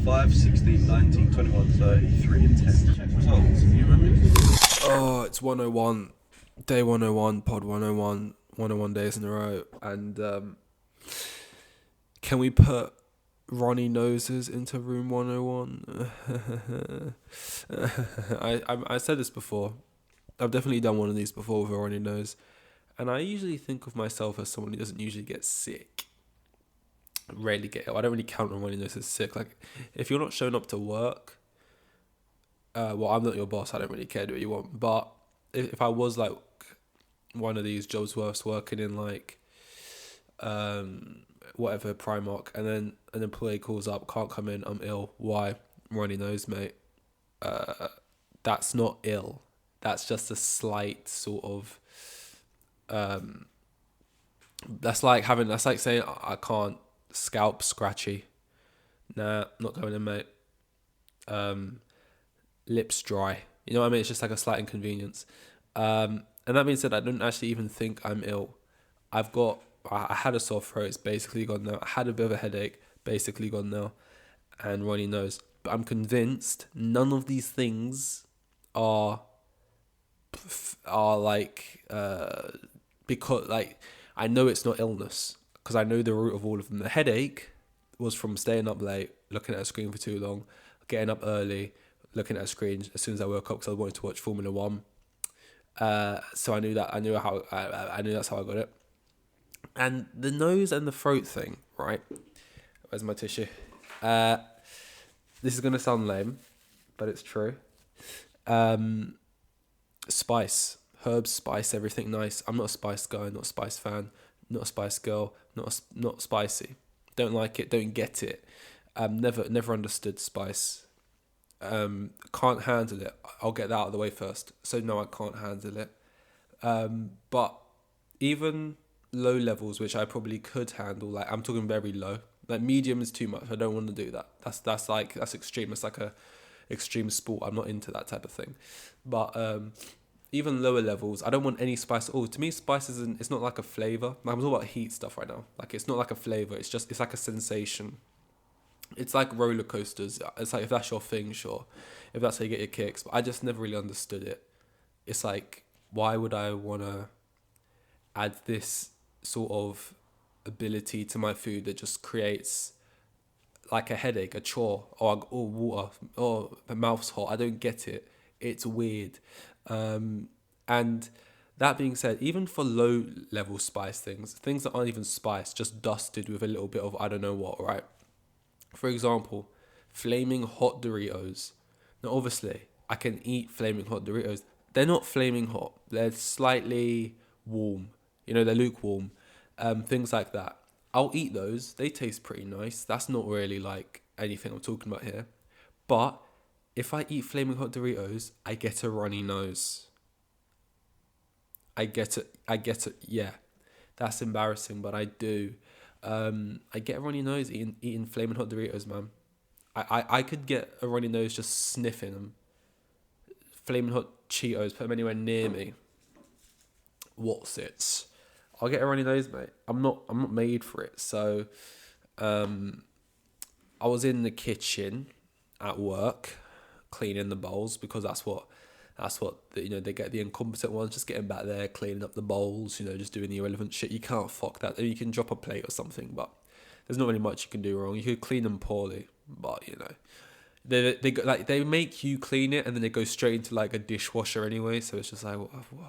5, 16, 19, 21, 30, 3 and 10. Check results. You remember? Oh, it's 101. Day 101, pod 101, 101 days in a row. And can we put Ronnie Noses into room 101? I said this before. I've definitely done one of these before with a Ronnie Nose. And I usually think of myself as someone who doesn't usually get sick. Rarely get ill. I don't really count on Ronnie Nose as sick. Like, if you're not showing up to work, well, I'm not your boss. I don't really care, do what you want. But if I was like one of these jobs working in like whatever Primark, and then an employee calls up, can't come in, I'm ill. Why? Ronnie knows, mate. That's not ill. That's just a slight sort of. That's like saying I can't scalp scratchy. Nah, not going in, mate. Lips dry. You know what I mean? It's just like a slight inconvenience. And that being said, I don't actually even think I'm ill. I had a sore throat, it's basically gone now. I had a bit of a headache, basically gone now. And Ronnie knows. But I'm convinced none of these things are like, because like, I know it's not illness, because I know the root of all of them. The headache was from staying up late, looking at a screen for too long, getting up early, looking at a screen as soon as I woke up because I wanted to watch Formula One. So I knew that. I knew that's how I got it. And the nose and the throat thing, right? Where's my tissue? This is gonna sound lame, but it's true. Spice, herbs, spice, everything nice. I'm not a spice guy, not a spice fan, not a spice girl, not spicy. Don't like it, don't get it. Never understood spice. Can't handle it. I'll get that out of the way first. So no, I can't handle it. But even low levels, which I probably could handle, like I'm talking very low. Like medium is too much. I don't want to do that. That's extreme. It's like a extreme sport. I'm not into that type of thing. But even lower levels, I don't want any spice at all. To me, spice it's not like a flavor. Like, I'm talking about heat stuff right now. Like, it's not like a flavor. It's like a sensation. It's like roller coasters. It's like, if that's your thing, sure. If that's how you get your kicks. But I just never really understood it. It's like, why would I want to add this sort of ability to my food that just creates like a headache, a chore, or water, or the mouth's hot? I don't get it. It's weird. And that being said, even for low level spice things that aren't even spice, just dusted with a little bit of I don't know what, right? For example, flaming hot Doritos. Now, obviously, I can eat flaming hot Doritos. They're not flaming hot. They're slightly warm. They're lukewarm. Things like that. I'll eat those. They taste pretty nice. That's not really like anything I'm talking about here. But if I eat flaming hot Doritos, I get a runny nose. I get it. Yeah, that's embarrassing, but I do. I get a runny nose eating flaming hot Doritos, man. I could get a runny nose just sniffing them. Flaming hot Cheetos, put them anywhere near me. What's it? I'll get a runny nose, mate. I'm not made for it. So, I was in the kitchen at work, cleaning the bowls, because that's what they get the incompetent ones, just getting back there, cleaning up the bowls, just doing the irrelevant shit. You can't fuck that. You can drop a plate or something, but there's not really much you can do wrong. You could clean them poorly, but they make you clean it and then they go straight into like a dishwasher anyway. So it's just like,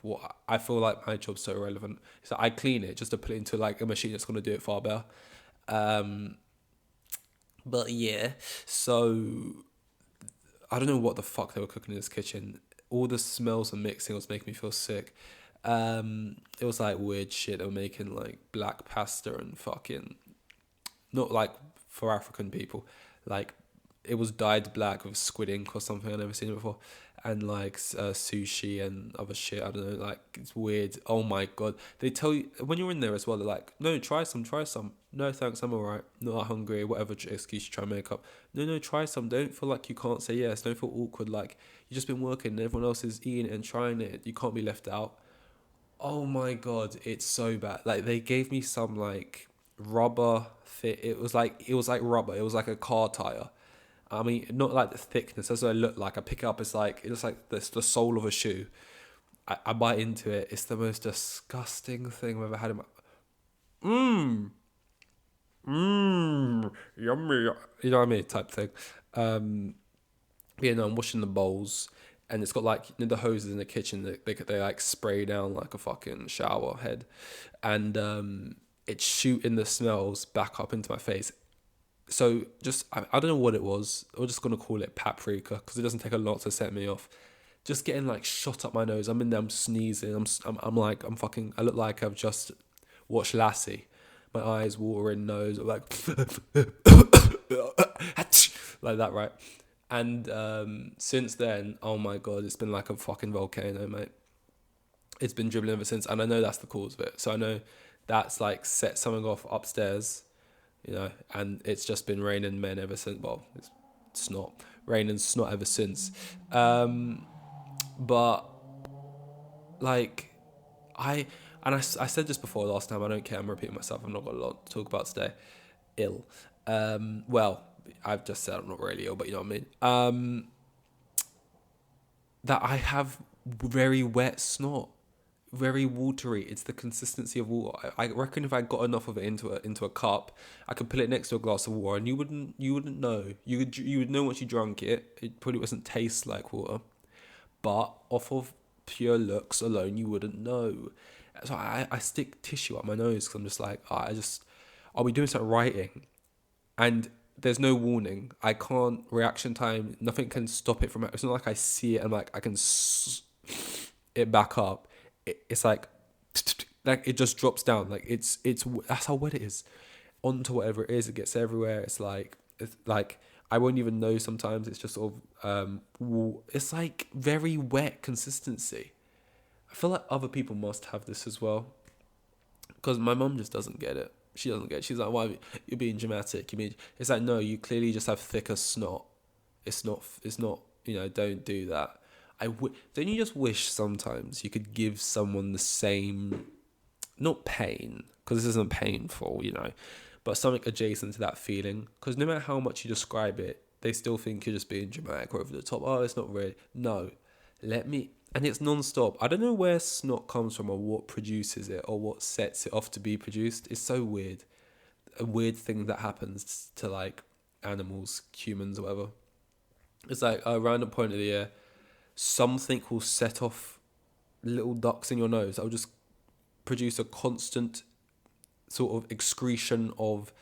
what? I feel like my job's so irrelevant. So I clean it just to put it into like a machine that's gonna do it far better. But yeah, so I don't know what the fuck they were cooking in this kitchen. All the smells and mixing was making me feel sick. It was like weird shit. They were making like black pasta and fucking, not like for African people, like it was dyed black with squid ink or something. I've never seen it before. And like sushi and other shit. I don't know, like it's weird. Oh my god. They tell you when you're in there as well, they're like, no, try some. No thanks, I'm alright. Not hungry, whatever excuse you try and make up. No, try some. Don't feel like you can't say yes. Don't feel awkward like you've just been working and everyone else is eating it and trying it. You can't be left out. Oh my god, it's so bad. Like they gave me some like rubber fit. It was like rubber. It was like a car tire. I mean, not like the thickness. That's what it looked like. I pick it up. It looks like the sole of a shoe. I bite into it. It's the most disgusting thing I've ever had in my. Mmm. Mmm. Yummy. You know what I mean? Type thing. Yeah, no, I'm washing the bowls, and it's got like, you know, the hoses in the kitchen that they like spray down like a fucking shower head, and it's shooting the smells back up into my face. So just I don't know what it was. We're just gonna call it paprika because it doesn't take a lot to set me off. Just getting like shot up my nose. I'm in there. I'm sneezing. I'm like I'm fucking. I look like I've just watched Lassie. My eyes watering, nose like like that, right? And since then, oh my god, it's been like a fucking volcano, mate. It's been dribbling ever since, and I know that's the cause of it. So I know that's like set something off upstairs, you know, and it's just been raining men ever since. Well, it's snot, raining snot ever since. But like, I said this before last time. I don't care. I'm repeating myself. I've not got a lot to talk about today. Ill. Well, I've just said I'm not really ill, but you know what I mean. That I have very wet snot, very watery. It's the consistency of water. I reckon if I got enough of it into a cup, I could put it next to a glass of water, and you wouldn't know. You would know once you drank it. It probably doesn't taste like water, but off of pure looks alone, you wouldn't know. So I stick tissue up my nose because I'm just like, I'll be doing some writing, and there's no warning. I can't reaction time. Nothing can stop it from. It's not like I see it and like I can it back up. It's like it just drops down. Like it's that's how wet it is. Onto whatever it is, it gets everywhere. It's like I won't even know sometimes. It's just sort of it's like very wet consistency. I feel like other people must have this as well, because my mum just doesn't get it. She doesn't get it. She's like, why, you're being dramatic. It's like, no, you clearly just have thicker snot. It's not, you know, don't do that. Don't you just wish sometimes you could give someone the same, not pain, because this isn't painful, you know, but something adjacent to that feeling? Because no matter how much you describe it, they still think you're just being dramatic or over the top. Oh, it's not really. No, and it's non-stop. I don't know where snot comes from or what produces it or what sets it off to be produced. It's so weird. A weird thing that happens to like animals, humans, or whatever. It's like around a point of the year, something will set off little ducts in your nose that will just produce a constant sort of excretion of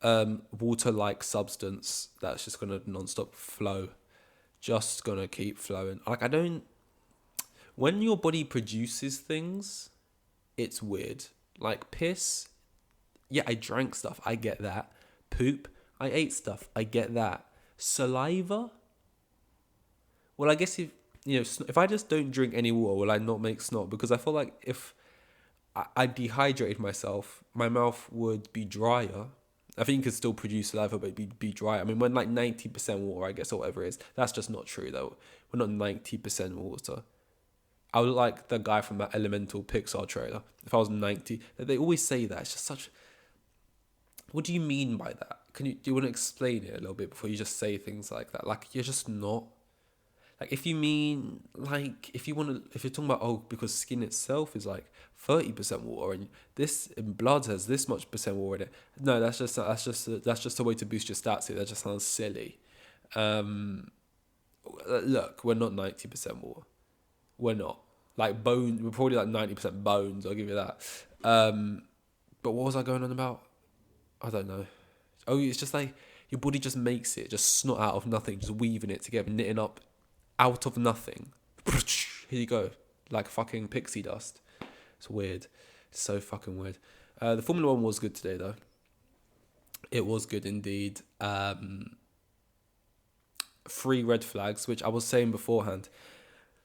water-like substance that's just going to non-stop flow. Just going to keep flowing. Like, when your body produces things, it's weird. Like piss, yeah, I drank stuff, I get that. Poop, I ate stuff, I get that. Saliva, well, I guess if I just don't drink any water, will I not make snot? Because I feel like if I dehydrated myself, my mouth would be drier. I think you could still produce saliva, but it'd be dry. I mean, we're like 90% water, I guess, or whatever it is. That's just not true, though. We're not 90% water. I would like the guy from that Elemental Pixar trailer. If I was 90, they always say that. It's just such. What do you mean by that? Do you want to explain it a little bit before you just say things like that? Like, you're just not. Like, if you mean, like, if you're talking about, oh, because skin itself is like 30% water and blood has this much percent water in it. No, that's just a way to boost your stats here. That just sounds silly. Look, we're not 90% water. We're not. Like bone, we're probably like 90% bones, I'll give you that. But what was I going on about? I don't know. Oh, it's just like your body just makes it, just snot out of nothing, just weaving it together, knitting up out of nothing. Here you go. Like fucking pixie dust. It's weird. It's so fucking weird. The Formula 1 was good today though. It was good indeed. 3 red flags, which I was saying beforehand.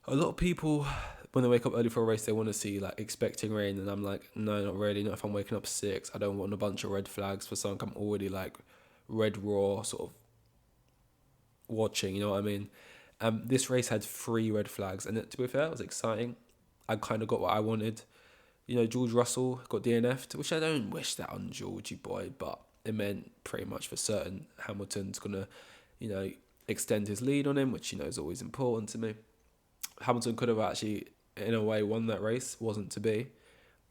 A lot of people, when they wake up early for a race, they want to see, like, expecting rain. And I'm like, no, not really. Not if I'm waking up 6. I don't want a bunch of red flags for something I'm already, like, red raw sort of watching, you know what I mean? This race had 3 red flags. And to be fair, it was exciting. I kind of got what I wanted. You know, George Russell got DNF'd, which I don't wish that on Georgie boy, but it meant pretty much for certain Hamilton's going to extend his lead on him, which is always important to me. Hamilton could have actually, in a way, won that race. Wasn't to be,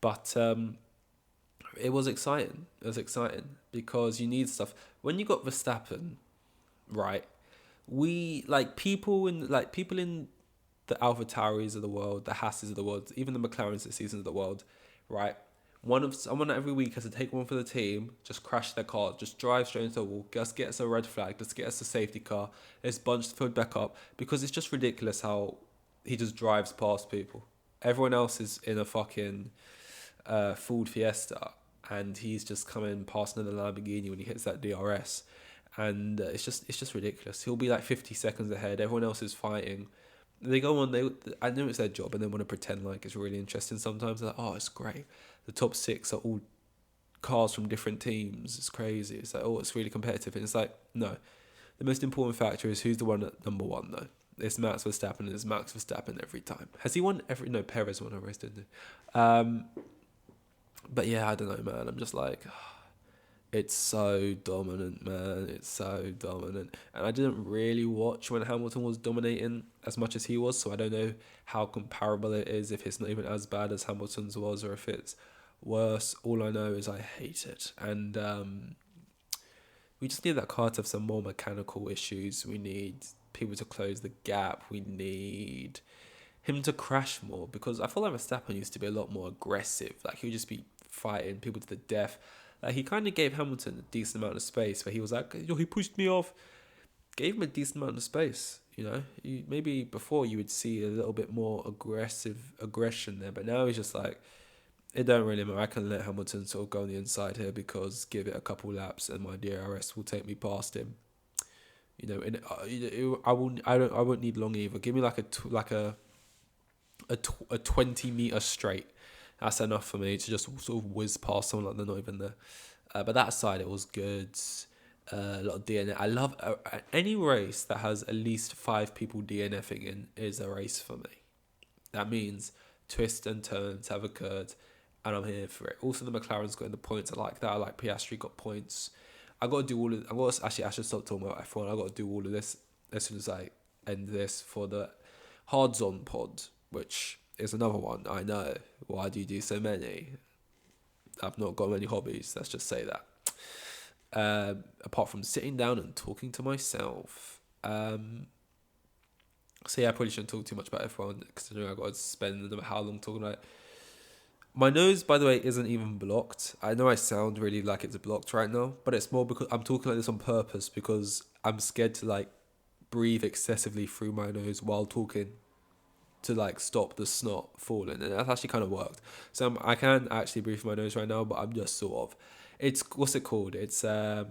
but it was exciting. It was exciting because you need stuff when you got Verstappen, right? We people in the AlphaTauris of the world, the Hasses of the world, even the McLarens this season of the world, right? Someone every week has to take one for the team, just crash their car, just drive straight into the wall, just get us a red flag, just get us a safety car, let's bunch the field back up, because it's just ridiculous how he just drives past people. Everyone else is in a fucking Ford Fiesta, and he's just coming past another Lamborghini when he hits that DRS, and it's just ridiculous. He'll be like 50 seconds ahead. Everyone else is fighting. They go on. I know it's their job, and they want to pretend like it's really interesting. Sometimes they're like, "Oh, it's great. The top 6 are all cars from different teams. It's crazy. It's like, oh, it's really competitive." And it's like, no. The most important factor is who's the one at number 1 though. It's Max Verstappen. It's Max Verstappen every time. Has he won every? No, Perez won a race, didn't he? But yeah, I don't know, man. I'm just like, it's so dominant, man. It's so dominant. And I didn't really watch when Hamilton was dominating as much as he was, so I don't know how comparable it is, if it's not even as bad as Hamilton's was or if it's worse. All I know is I hate it. And we just need that car to have some more mechanical issues. We need people to close the gap. We need him to crash more, because I feel like Verstappen used to be a lot more aggressive. Like, he would just be fighting people to the death. Like, he kind of gave Hamilton a decent amount of space where he was like, he pushed me off. Gave him a decent amount of space, maybe before you would see a little bit more aggression there, but now he's just like, it don't really matter. I can let Hamilton sort of go on the inside here, because give it a couple laps and my DRS will take me past him. And I won't need long either. Give me like a 20-meter straight. That's enough for me to just sort of whiz past someone like they're not even there. But that aside, it was good. A lot of DNF. I love any race that has at least 5 people DNFing in is a race for me. That means twists and turns have occurred, and I'm here for it. Also, the McLaren's got in the points. I like that. I like Piastri got points. I got to do all of. I should stop talking about F1. I got to do all of this as soon as I end this for the Hards On pod, which is another one. I know. Why do you do so many? I've not got many hobbies. Let's just say that. Apart from sitting down and talking to myself. So yeah, I probably shouldn't talk too much about F1, considering I've got to spend no matter how long talking about it. My nose, by the way, isn't even blocked. I know I sound really like it's blocked right now, but it's more because I'm talking like this on purpose, because I'm scared to breathe excessively through my nose while talking, to stop the snot falling, and that's actually kind of worked. So I can actually breathe through my nose right now, but I'm just sort of. It's what's it called? It's not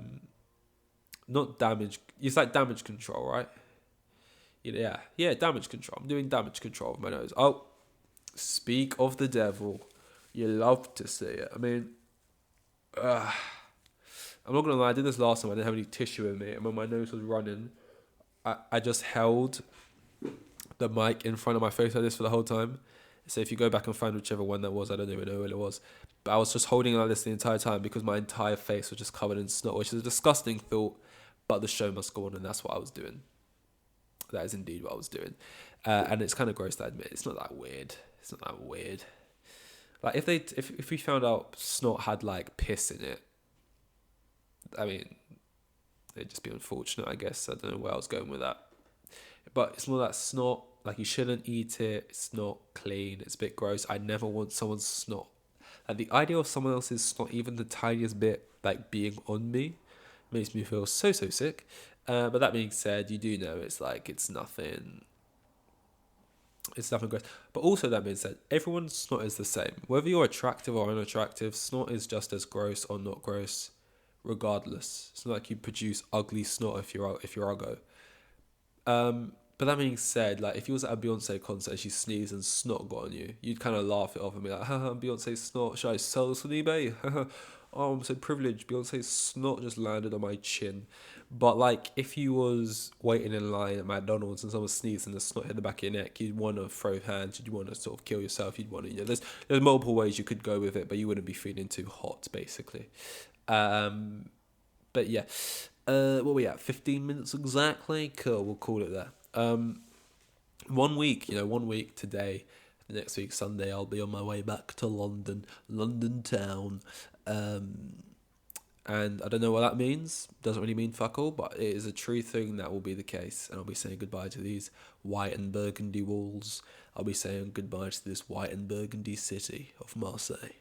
damage. It's like damage control, right? Yeah, damage control. I'm doing damage control with my nose. Oh, speak of the devil. You love to see it. I mean, I'm not gonna lie. I did this last time. I didn't have any tissue in me, and when my nose was running, I just held the mic in front of my face like this for the whole time. So if you go back and find whichever one that was, I don't even know what it was, but I was just holding it like this the entire time, because my entire face was just covered in snot, which is a disgusting thought, but the show must go on, and that's what I was doing. That is indeed what I was doing. And it's kind of gross to admit. It's not that weird. Like, if we found out snot had piss in it, I mean, it'd just be unfortunate, I guess. I don't know where I was going with that. But it's more that snot, you shouldn't eat it. It's not clean. It's a bit gross. I never want someone's snot. The idea of someone else's snot, even the tiniest bit, being on me, makes me feel so sick. But that being said, you do know it's nothing. It's nothing gross. But also, that being said, everyone's snot is the same. Whether you're attractive or unattractive, snot is just as gross or not gross, regardless. It's not like you produce ugly snot if you're uggo. But that being said, if you was at a Beyonce concert and she sneezed and snot got on you, you'd kind of laugh it off and be like, haha, Beyonce's snot, should I sell this on eBay? Oh, I'm so privileged, Beyonce's snot just landed on my chin. But if you was waiting in line at McDonald's and someone sneezed and the snot hit the back of your neck, you'd want to throw hands, you'd want to sort of kill yourself, you'd want to, there's multiple ways you could go with it, but you wouldn't be feeling too hot, basically. But yeah, What are we at? 15 minutes exactly? Cool, we'll call it there. 1 week, 1 week today. Next week, Sunday, I'll be on my way back to London town. And I don't know what that means. Doesn't really mean fuck all, but it is a true thing that will be the case. And I'll be saying goodbye to these white and burgundy walls. I'll be saying goodbye to this white and burgundy city of Marseille.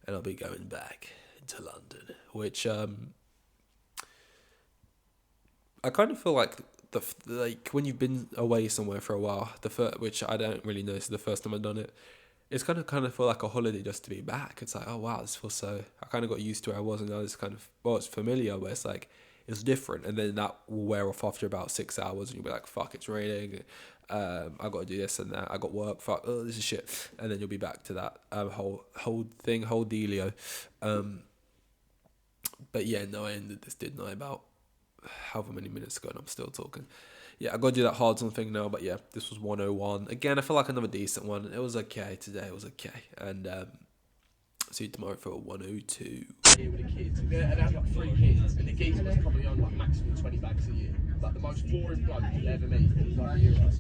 And I'll be going back to London, which I kind of feel like when you've been away somewhere for a while, which I don't really know, it's the first time I've done it. It's kind of feel like a holiday just to be back. It's like, oh wow, this feels so. I kind of got used to where I was, and now it's kind of, well, it's familiar, but it's like it's different, and then that will wear off after about 6 hours, and you'll be like, fuck, it's raining. I got to do this and that. I got work. Fuck, oh, this is shit, and then you'll be back to that whole dealio. But yeah, no, I ended this, didn't I? About however many minutes ago, and I'm still talking. Yeah, I got to do that hard on thing now, but yeah, this was 101. Again, I feel like another decent one. It was okay today, it was okay. And see you tomorrow for 102. Here with the kids, and they had like 3 kids, and the geezer was probably on like maximum 20 bags a year. Like the most boring bloke you'd ever meet, he was like a hero.